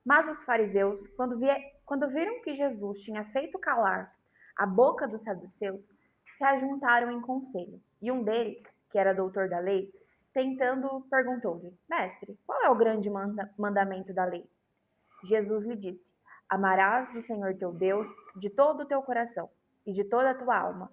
Mas os fariseus, quando viram que Jesus tinha feito calar a boca dos saduceus, se ajuntaram em conselho. E um deles, que era doutor da lei, tentando, perguntou-lhe: Mestre, qual é o grande mandamento da lei? Jesus lhe disse: Amarás o Senhor teu Deus de todo o teu coração, e de toda a tua alma,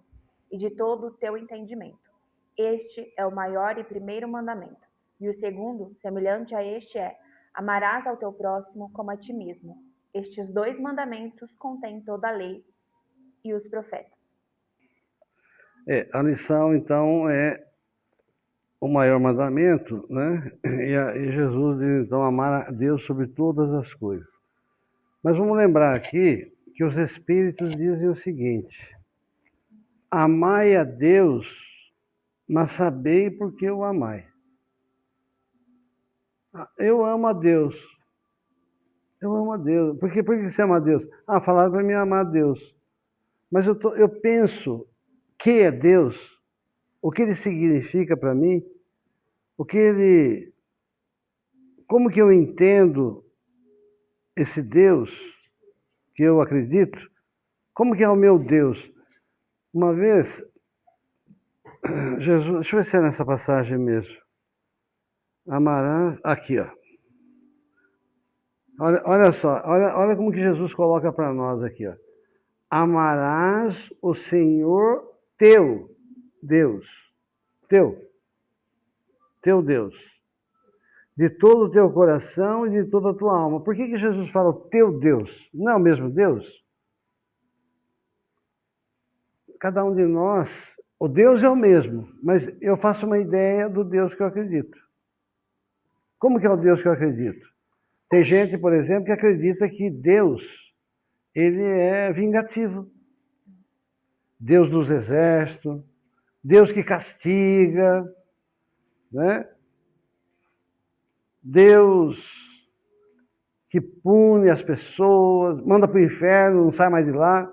e de todo o teu entendimento. Este é o maior e primeiro mandamento. E o segundo, semelhante a este, é: Amarás ao teu próximo como a ti mesmo. Estes dois mandamentos contêm toda a lei e os profetas. A lição, então, é o maior mandamento, né? E Jesus diz, então, amar a Deus sobre todas as coisas. Mas vamos lembrar aqui que os Espíritos dizem o seguinte: amai a Deus, mas sabei por que o amai. Eu amo a Deus. Eu amo a Deus. Por que você ama a Deus? Falaram para mim amar a Deus. Mas eu penso que é Deus, o que ele significa para mim, o que ele. Como que eu entendo esse Deus que eu acredito? Como que é o meu Deus? Uma vez, Jesus, deixa eu ver se é nessa passagem mesmo. Amarás, aqui, ó. Olha só, olha como que Jesus coloca para nós aqui, ó. Amarás o Senhor teu Deus, teu Deus, de todo o teu coração e de toda a tua alma. Por que Jesus fala o teu Deus? Não é o mesmo Deus? Cada um de nós, o Deus é o mesmo, mas eu faço uma ideia do Deus que eu acredito. Como que é o Deus que eu acredito? Tem gente, por exemplo, que acredita que Deus, ele é vingativo. Deus dos exércitos, Deus que castiga, né? Deus que pune as pessoas, manda para o inferno, não sai mais de lá.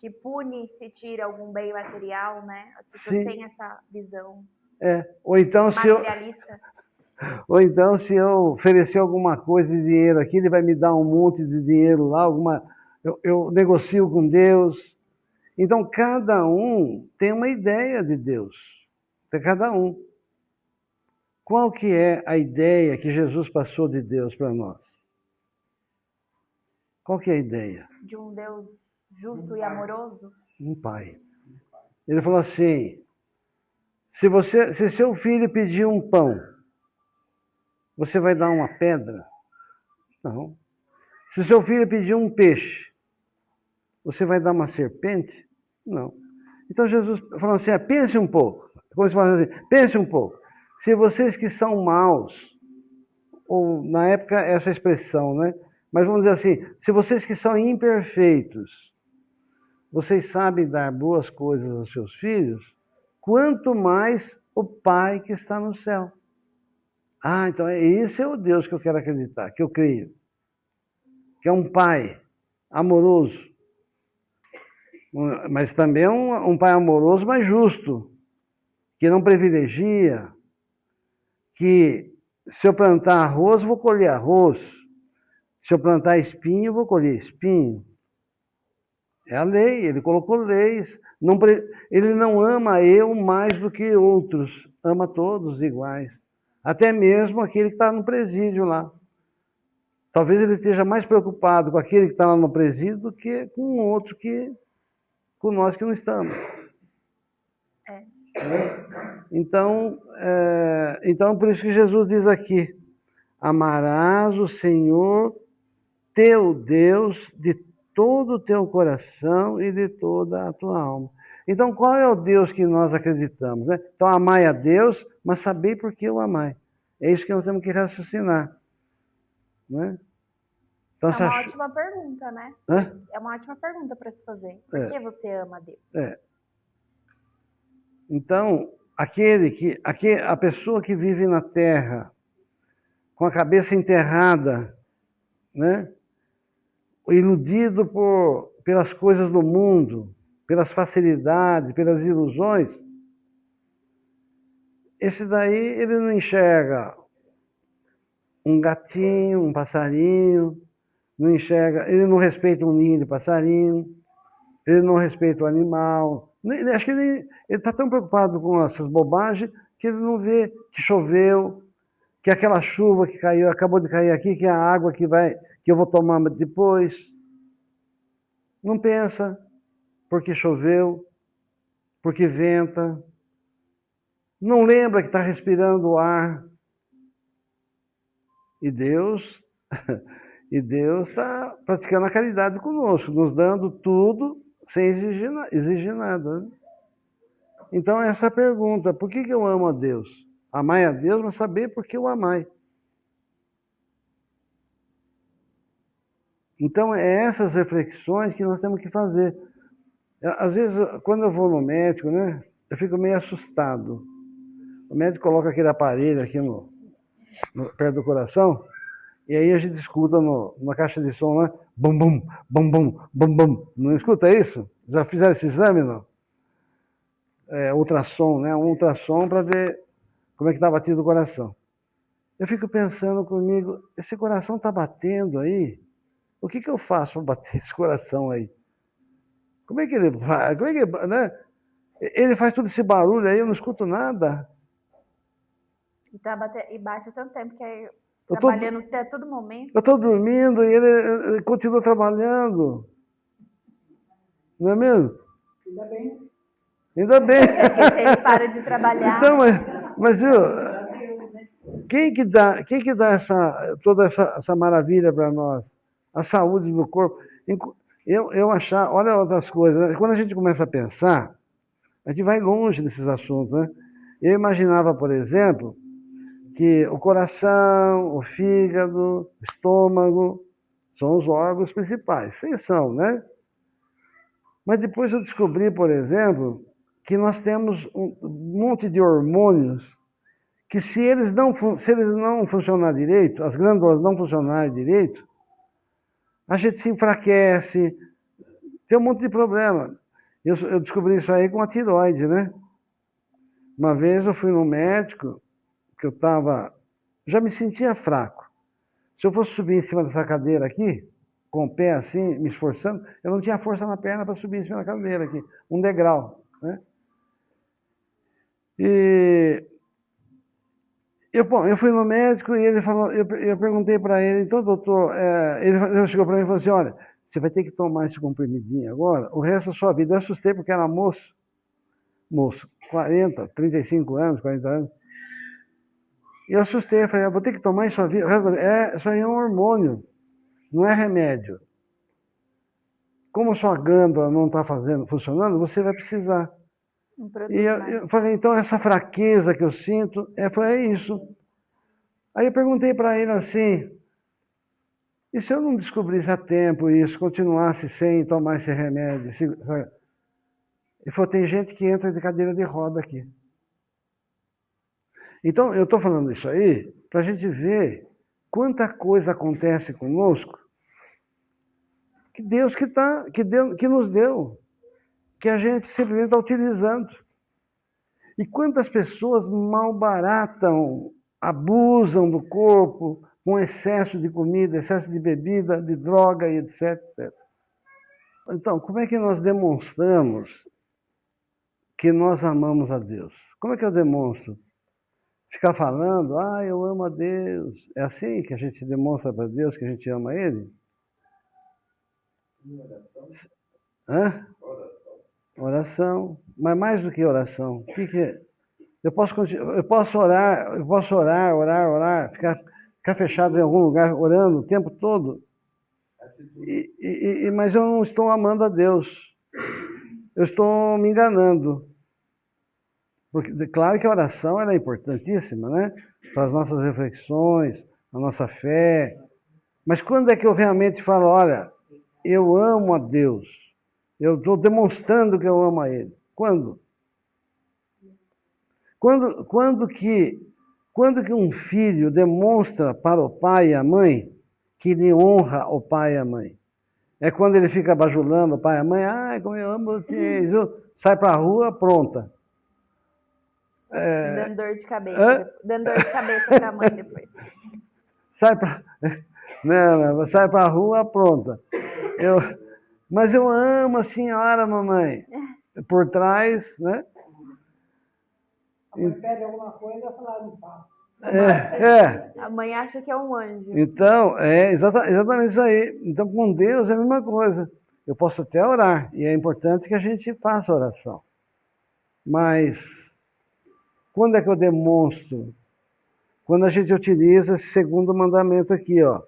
Que pune se tira algum bem material, né? As pessoas Sim. têm essa visão Ou então, materialista. Ou então, se eu oferecer alguma coisa de dinheiro aqui, ele vai me dar um monte de dinheiro lá, eu negocio com Deus. Então, cada um tem uma ideia de Deus. Cada um. Qual que é a ideia que Jesus passou de Deus para nós? Qual que é a ideia? De um Deus justo e amoroso? Um pai. Ele falou assim, se seu filho pedir um pão, você vai dar uma pedra? Não. Se seu filho pedir um peixe, você vai dar uma serpente? Não. Então Jesus falou assim, pense um pouco. Como se fala assim, pense um pouco. Se vocês que são maus, ou na época essa expressão, né? Mas vamos dizer assim, se vocês que são imperfeitos, vocês sabem dar boas coisas aos seus filhos, quanto mais o Pai que está no céu. Então esse é o Deus que eu quero acreditar, que eu creio. Que é um Pai amoroso, mas também é um Pai amoroso, mas justo, que não privilegia, que se eu plantar arroz, vou colher arroz. Se eu plantar espinho, vou colher espinho. É a lei, ele colocou leis. Ele não ama eu mais do que outros, ama todos iguais. Até mesmo aquele que está no presídio lá. Talvez ele esteja mais preocupado com aquele que está lá no presídio do que com o outro com nós que não estamos. Então, por isso que Jesus diz aqui, amarás o Senhor teu Deus de todo o teu coração e de toda a tua alma. Então, qual é o Deus que nós acreditamos? Né? Então, amai a Deus, mas sabei por que o amai. É isso que nós temos que raciocinar. Né? Então, é uma ótima pergunta, né? Hã? É uma ótima pergunta para se fazer. Por que você ama Deus? Então, a pessoa que vive na terra com a cabeça enterrada, né? Iludido pelas coisas do mundo, pelas facilidades, pelas ilusões, esse daí ele não enxerga um gatinho, um passarinho, não enxerga, ele não respeita um ninho de passarinho, ele não respeita o animal. Acho que ele está tão preocupado com essas bobagens que ele não vê que choveu, que aquela chuva que caiu, acabou de cair aqui, que é a água que eu vou tomar depois. Não pensa porque choveu, porque venta. Não lembra que está respirando o ar. E Deus está praticando a caridade conosco, nos dando tudo sem exigir nada. Né? Então, essa é a pergunta: por que eu amo a Deus? Amai a Deus, mas saber por que eu amai. Então, é essas reflexões que nós temos que fazer. Às vezes, quando eu vou no médico, né, eu fico meio assustado. O médico coloca aquele aparelho aqui perto do coração, e aí a gente escuta na caixa de som, né? Bum, bum, bum, bum, bum, bum. Não escuta isso? Já fizeram esse exame, não? Ultrassom, né? Um ultrassom para ver como é que está batido o coração. Eu fico pensando comigo, esse coração está batendo aí? O que eu faço para bater esse coração aí? Como é que ele faz? Como é que, né? Ele faz todo esse barulho aí, eu não escuto nada. E bate há tanto tempo que é trabalhando até todo momento. Eu estou dormindo e ele continua trabalhando. Não é mesmo? Ainda bem. Ainda bem. Porque se ele para de trabalhar... Então, mas viu, quem que dá toda essa maravilha para nós? A saúde do corpo. Olha outras coisas, né? Quando a gente começa a pensar, a gente vai longe desses assuntos, né? Eu imaginava, por exemplo, que o coração, o fígado, o estômago são os órgãos principais. Sim, são, né? Mas depois eu descobri, por exemplo, que nós temos um monte de hormônios que se eles não funcionarem direito, as glândulas não funcionarem direito, a gente se enfraquece, tem um monte de problema. Eu descobri isso aí com a tireoide, né? Uma vez eu fui no médico, que já me sentia fraco. Se eu fosse subir em cima dessa cadeira aqui, com o pé assim, me esforçando, eu não tinha força na perna para subir em cima da cadeira aqui, um degrau, né? E eu fui no médico e ele falou, eu perguntei para ele, então, doutor, ele chegou para mim e falou assim, olha, você vai ter que tomar esse comprimidinho agora, o resto da sua vida. Eu assustei porque era moço, 40, 35 anos, 40 anos. E eu assustei, eu falei, eu vou ter que tomar isso a vida. Isso aí é um hormônio, não é remédio. Como a sua glândula não está funcionando, você vai precisar. E eu falei, então essa fraqueza que eu sinto, é isso. Aí eu perguntei para ele assim, e se eu não descobrisse a tempo isso, continuasse sem tomar esse remédio? Ele falou, tem gente que entra de cadeira de roda aqui. Então, eu estou falando isso aí para a gente ver quanta coisa acontece conosco que Deus que nos deu, que a gente simplesmente está utilizando. E quantas pessoas malbaratam, abusam do corpo com excesso de comida, excesso de bebida, de droga e etc, etc. Então, como é que nós demonstramos que nós amamos a Deus? Como é que eu demonstro? Ficar falando, eu amo a Deus. É assim que a gente demonstra para Deus que a gente ama Ele? Hã? Oração. Mas mais do que oração. O que é? Eu posso orar, ficar fechado em algum lugar, orando o tempo todo. Mas eu não estou amando a Deus. Eu estou me enganando. Porque, claro que a oração é importantíssima, né? Para as nossas reflexões, a nossa fé. Mas quando é que eu realmente falo, olha, eu amo a Deus, eu estou demonstrando que eu amo a Ele? Quando? Quando que um filho demonstra para o pai e a mãe que ele honra o pai e a mãe? É quando ele fica bajulando o pai e a mãe, como eu amo vocês, sai para a rua, pronta. Dando dor de cabeça. Dando dor de cabeça para a mãe depois. Não, sai para a rua, pronta. Mas eu amo a senhora, mamãe. Por trás, né? A mãe pede alguma coisa e fala, não faço. A mãe acha que é um anjo. Então, exatamente isso aí. Então, com Deus é a mesma coisa. Eu posso até orar, e é importante que a gente faça oração. Mas, quando é que eu demonstro? Quando a gente utiliza esse segundo mandamento aqui, ó.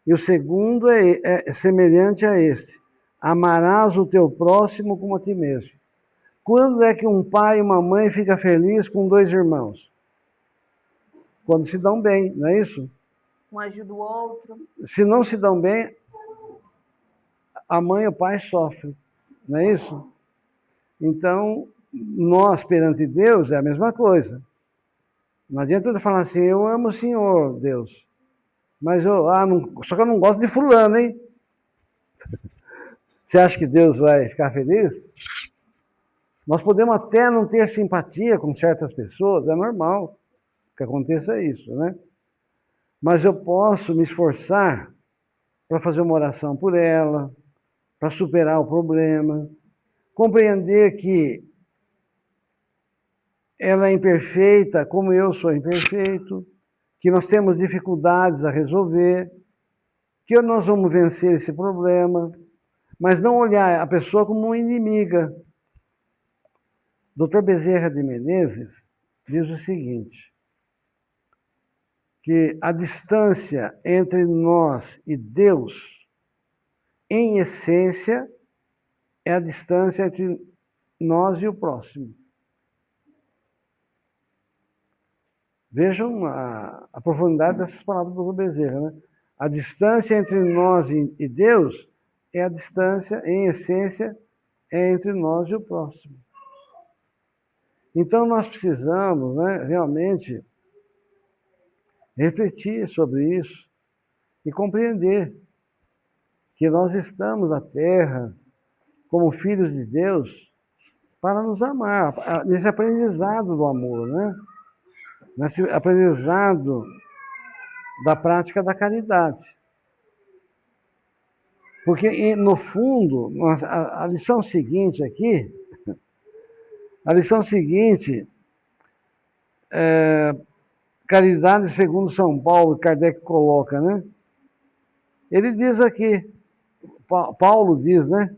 E o segundo é semelhante a esse. Amarás o teu próximo como a ti mesmo. Quando é que um pai e uma mãe fica feliz com dois irmãos? Quando se dão bem, não é isso? Um ajuda o outro. Se não se dão bem, a mãe e o pai sofrem, não é isso? Então, nós perante Deus é a mesma coisa. Não adianta eu falar assim, eu amo o Senhor, Deus, mas só que eu não gosto de fulano, hein? Você acha que Deus vai ficar feliz? Nós podemos até não ter simpatia com certas pessoas, é normal que aconteça isso, né? Mas eu posso me esforçar para fazer uma oração por ela, para superar o problema, compreender que ela é imperfeita, como eu sou imperfeito, que nós temos dificuldades a resolver, que nós vamos vencer esse problema, mas não olhar a pessoa como uma inimiga. Dr. Bezerra de Menezes diz o seguinte, que a distância entre nós e Deus, em essência, é a distância entre nós e o próximo. Vejam a profundidade dessas palavras do Dr. Bezerra, né? A distância entre nós e Deus é a distância, em essência, entre nós e o próximo. Então nós precisamos, né, realmente refletir sobre isso e compreender que nós estamos na Terra como filhos de Deus para nos amar, nesse aprendizado do amor, né? Nesse aprendizado da prática da caridade. Porque, no fundo, a lição seguinte aqui, caridade segundo São Paulo, Kardec coloca, né? Ele diz aqui, Paulo diz, né?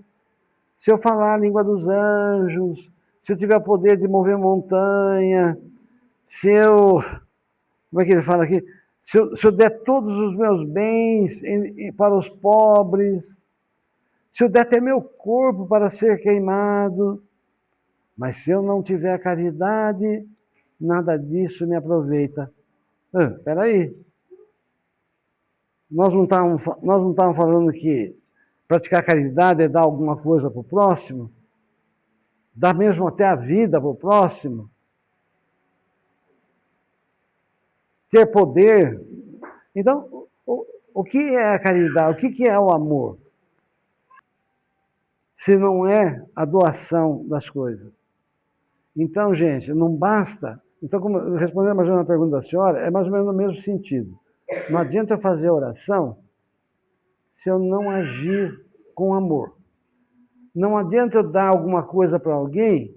Se eu falar a língua dos anjos, se eu tiver poder de mover montanha, como é que ele fala aqui? Se eu der todos os meus bens para os pobres, se eu der até meu corpo para ser queimado, mas se eu não tiver caridade, nada disso me aproveita. Espera aí. Nós não estávamos falando que praticar caridade é dar alguma coisa para o próximo? Dar mesmo até a vida para o próximo? Ter poder? Então, o que é a caridade? O que é o amor? Se não é a doação das coisas. Então, gente, não basta. Então, respondendo mais uma pergunta da senhora, é mais ou menos no mesmo sentido. Não adianta eu fazer oração se eu não agir com amor. Não adianta eu dar alguma coisa para alguém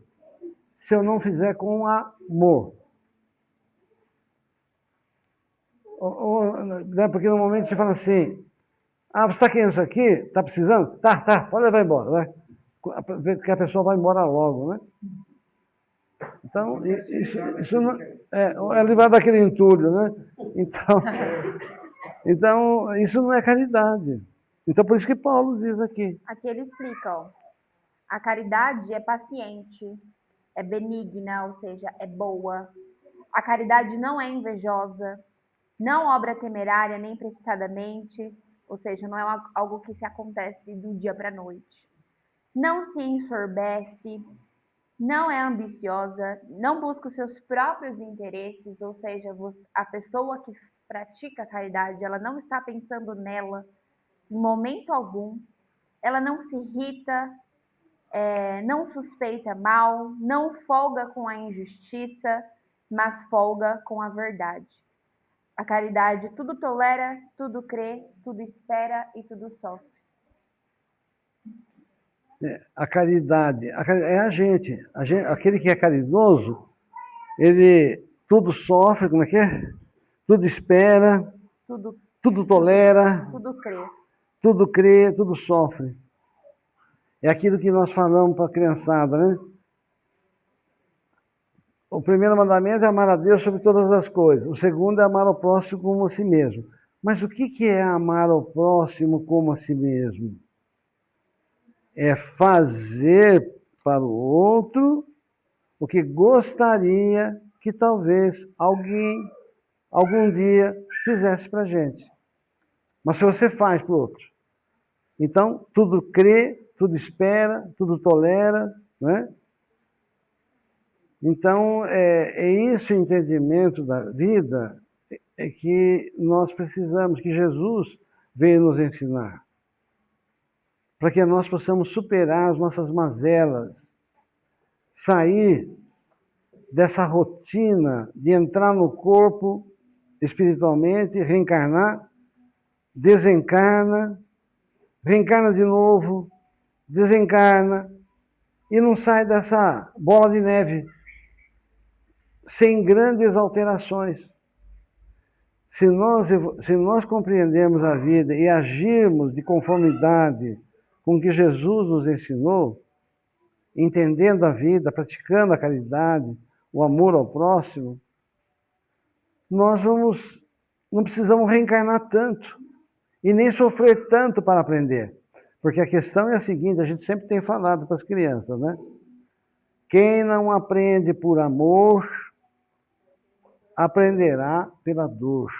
se eu não fizer com amor. Porque normalmente você fala assim, você está querendo isso aqui? Está precisando? Tá, pode levar embora. Vai. Que a pessoa vai embora logo, né? Então, isso não, é livrar daquele entulho, né? Então, isso não é caridade. Então, por isso que Paulo diz aqui. Aqui ele explica, ó. A caridade é paciente, é benigna, ou seja, é boa. A caridade não é invejosa, não obra temerária nem precipitadamente, ou seja, não é algo que se acontece do dia para a noite. Não se ensorbece, não é ambiciosa, não busca os seus próprios interesses, ou seja, a pessoa que pratica a caridade, ela não está pensando nela em momento algum, ela não se irrita, não suspeita mal, não folga com a injustiça, mas folga com a verdade. A caridade tudo tolera, tudo crê, tudo espera e tudo sofre. A caridade é a gente, aquele que é caridoso, ele tudo sofre, como é que é? Tudo espera, Tudo, tudo tolera, tudo crê. tudo crê, tudo sofre. É aquilo que nós falamos para a criançada, né? O primeiro mandamento é amar a Deus sobre todas as coisas. O segundo é amar ao próximo como a si mesmo. Mas o que é amar ao próximo como a si mesmo? É fazer para o outro o que gostaria que talvez alguém, algum dia, fizesse para a gente. Mas se você faz para o outro, então tudo crê, tudo espera, tudo tolera, né? Então, é esse o entendimento da vida que nós precisamos, que Jesus veio nos ensinar. Para que nós possamos superar as nossas mazelas, sair dessa rotina de entrar no corpo espiritualmente, reencarnar, desencarna, reencarna de novo, desencarna, e não sai dessa bola de neve sem grandes alterações. Se nós compreendemos a vida e agirmos de conformidade com o que Jesus nos ensinou, entendendo a vida, praticando a caridade, o amor ao próximo, nós não precisamos reencarnar tanto e nem sofrer tanto para aprender. Porque a questão é a seguinte, a gente sempre tem falado para as crianças, né? Quem não aprende por amor, aprenderá pela dor.